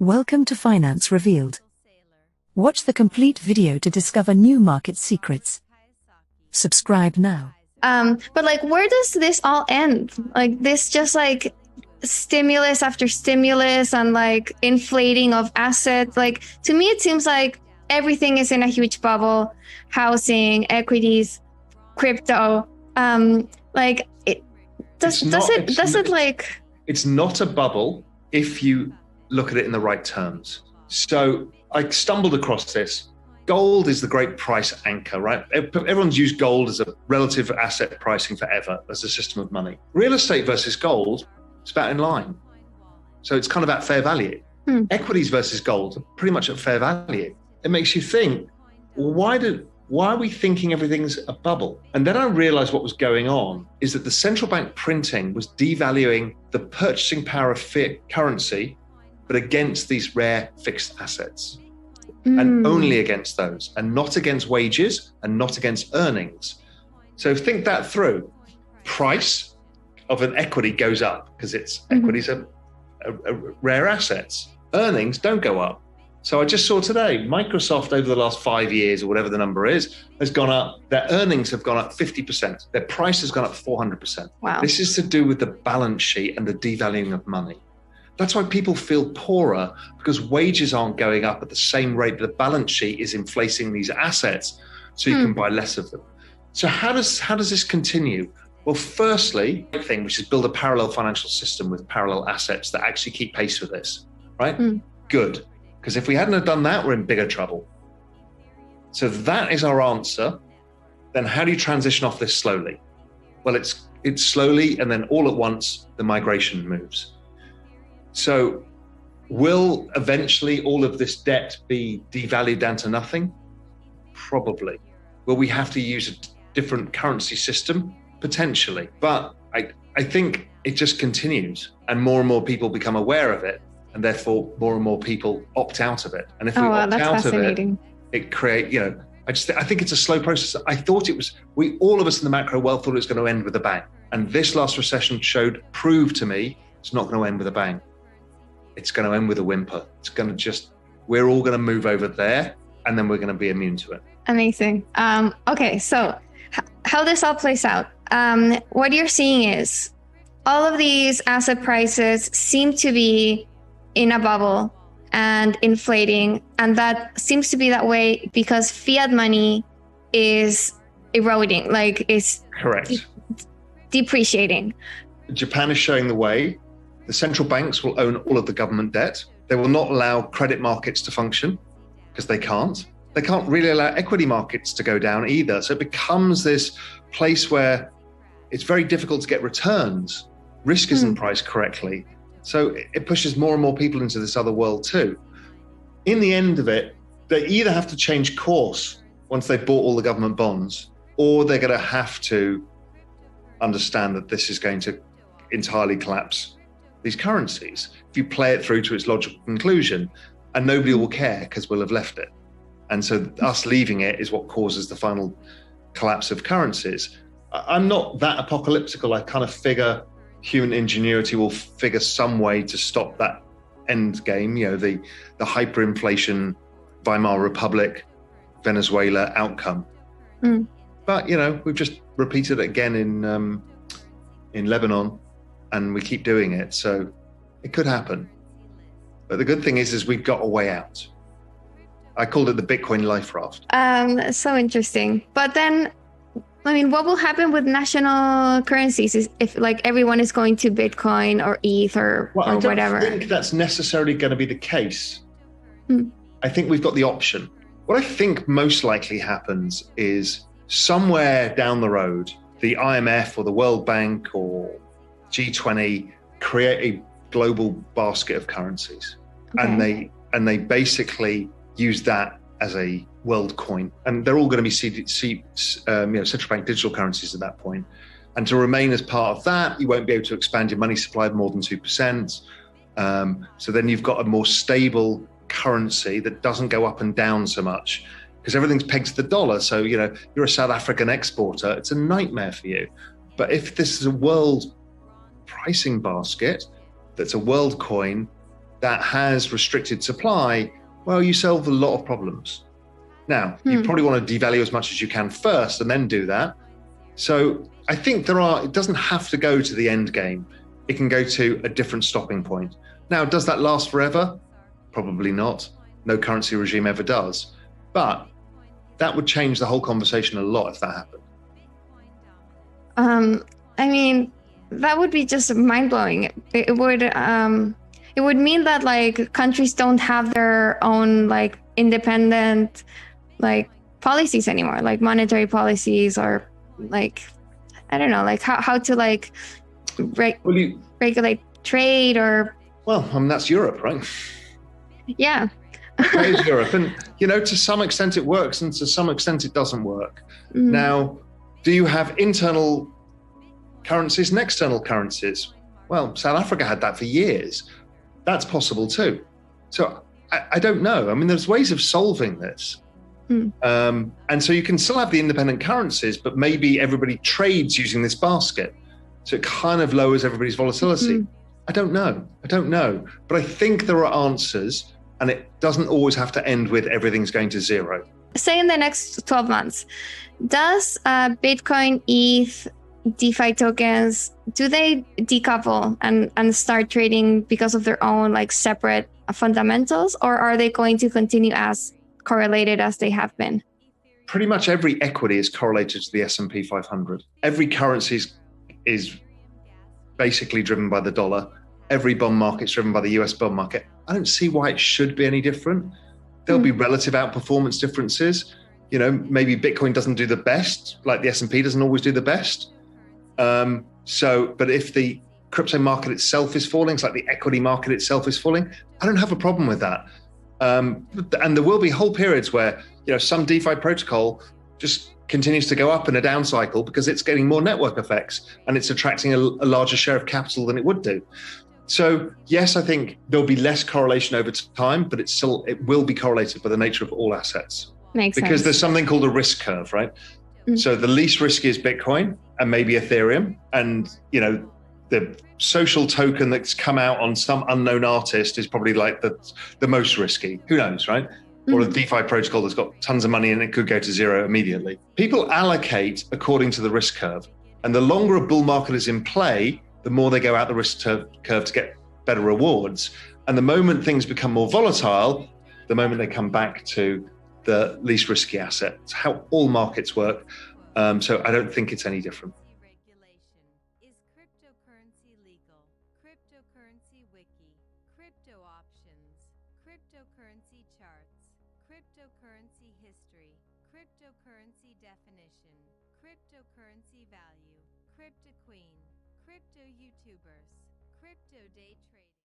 Welcome to Finance Revealed. Watch the complete video to discover new market secrets. Subscribe now. But like, where does this all end? Like, this just like stimulus after stimulus and like inflating of assets. Like, to me, it seems like everything is in a huge bubble. Housing, equities, crypto. Like, does it like? It's not a bubble if you look at it in the right terms. So I stumbled across this. Gold is the great price anchor, right? Everyone's used gold as a relative asset pricing forever as a system of money. Real estate versus gold, it's about in line. So it's kind of at fair value. Equities versus gold are pretty much at fair value. It makes you think, why are we thinking everything's a bubble? And then I realized what was going on is that the central bank printing was devaluing the purchasing power of fiat currency, but against these rare fixed assets. And only against those, and not against wages and not against earnings. So think that through. Price of an equity goes up because equities are rare assets. Earnings don't go up. So I just saw today, Microsoft over the last 5 years or whatever the number is, has gone up. Their earnings have gone up 50%. Their price has gone up 400%. Wow. This is to do with the balance sheet and the devaluing of money. That's why people feel poorer, because wages aren't going up at the same rate. The balance sheet is inflating these assets, so you can buy less of them. So how does this continue? Well, firstly, the thing which is build a parallel financial system with parallel assets that actually keep pace with this, right? Good, because if we hadn't have done that, we're in bigger trouble. So that is our answer. Then how do you transition off this slowly? Well, it's slowly, and then all at once the migration moves. So will eventually all of this debt be devalued down to nothing? Probably. Will we have to use a different currency system? Potentially. But I think it just continues, and more people become aware of it, and therefore more and more people opt out of it. And if we opt out of it create, I think it's a slow process. I thought it was, all of us in the macro world thought it was going to end with a bang. And this last recession proved to me it's not going to end with a bang. It's going to end with a whimper. It's going to we're all going to move over there, and then we're going to be immune to it. Amazing. Okay, so how this all plays out. What you're seeing is all of these asset prices seem to be in a bubble and inflating. And that seems to be that way because fiat money is eroding, like it's correct, depreciating. Japan is showing the way. The central banks will own all of the government debt. They will not allow credit markets to function because they can't. They can't really allow equity markets to go down either. So it becomes this place where it's very difficult to get returns. Risk isn't priced correctly. So it pushes more and more people into this other world too. In the end of it, they either have to change course once they've bought all the government bonds, or they're going to have to understand that this is going to entirely collapse these currencies if you play it through to its logical conclusion, and nobody will care because we'll have left it. And so us leaving it is what causes the final collapse of currencies. I'm not that apocalyptical. I kind of figure human ingenuity will figure some way to stop that end game, the hyperinflation, Weimar Republic, Venezuela outcome. But, we've just repeated it again in Lebanon, and we keep doing it. So it could happen. But the good thing is we've got a way out. I called it the Bitcoin life raft. So interesting. But then, what will happen with national currencies if like everyone is going to Bitcoin or ETH or whatever? I don't think that's necessarily going to be the case. I think we've got the option. What I think most likely happens is somewhere down the road, the IMF or the World Bank or G20 create a global basket of currencies, and they basically use that as a world coin, and they're all going to be central bank digital currencies at that point. And to remain as part of that, you won't be able to expand your money supply more than 2%. So then you've got a more stable currency that doesn't go up and down so much because everything's pegged to the dollar. So you're a South African exporter, it's a nightmare for you. But if this is a world pricing basket that's a world coin, that has restricted supply, well, you solve a lot of problems. Now, you probably want to devalue as much as you can first and then do that. So I think it doesn't have to go to the end game. It can go to a different stopping point. Now, does that last forever? Probably not. No currency regime ever does. But that would change the whole conversation a lot if that happened. I mean, that would be just mind-blowing. It would mean that like countries don't have their own like independent like policies anymore, like monetary policies, or like I don't know, like how to like regulate trade, or well, I mean, that's Europe, right? Yeah. That is Europe. And, you know, to some extent it works and to some extent it doesn't work. Now, do you have internal currencies and external currencies? Well, South Africa had that for years. That's possible too. So I don't know. I mean, there's ways of solving this. And so you can still have the independent currencies, but maybe everybody trades using this basket. So it kind of lowers everybody's volatility. I don't know. But I think there are answers, and it doesn't always have to end with everything's going to zero. Say in the next 12 months, does Bitcoin, ETH, DeFi tokens, do they decouple and start trading because of their own like separate fundamentals, or are they going to continue as correlated as they have been? Pretty much every equity is correlated to the S&P 500. Every currency is basically driven by the dollar. Every bond market's driven by the US bond market. I don't see why it should be any different. There'll be relative outperformance differences. You know, maybe Bitcoin doesn't do the best, like the S&P doesn't always do the best. But if the crypto market itself is falling, it's like the equity market itself is falling, I don't have a problem with that. And there will be whole periods where, you know, some DeFi protocol just continues to go up in a down cycle because it's getting more network effects and it's attracting a larger share of capital than it would do. So yes, I think there'll be less correlation over time, but it will be correlated by the nature of all assets. Makes sense. Because there's something called a risk curve, right? So the least risky is Bitcoin and maybe Ethereum, and you know, the social token that's come out on some unknown artist is probably like the most risky. Who knows, right? Or a DeFi protocol that's got tons of money and it could go to zero immediately. People allocate according to the risk curve. And the longer a bull market is in play, the more they go out the risk curve to get better rewards. And the moment things become more volatile, the moment they come back to the least risky asset. It's how all markets work. So I don't think it's any different. Is cryptocurrency legal? Cryptocurrency wiki, crypto options, cryptocurrency charts, cryptocurrency history, cryptocurrency definition, cryptocurrency value, crypto queen, crypto YouTubers, crypto day trading.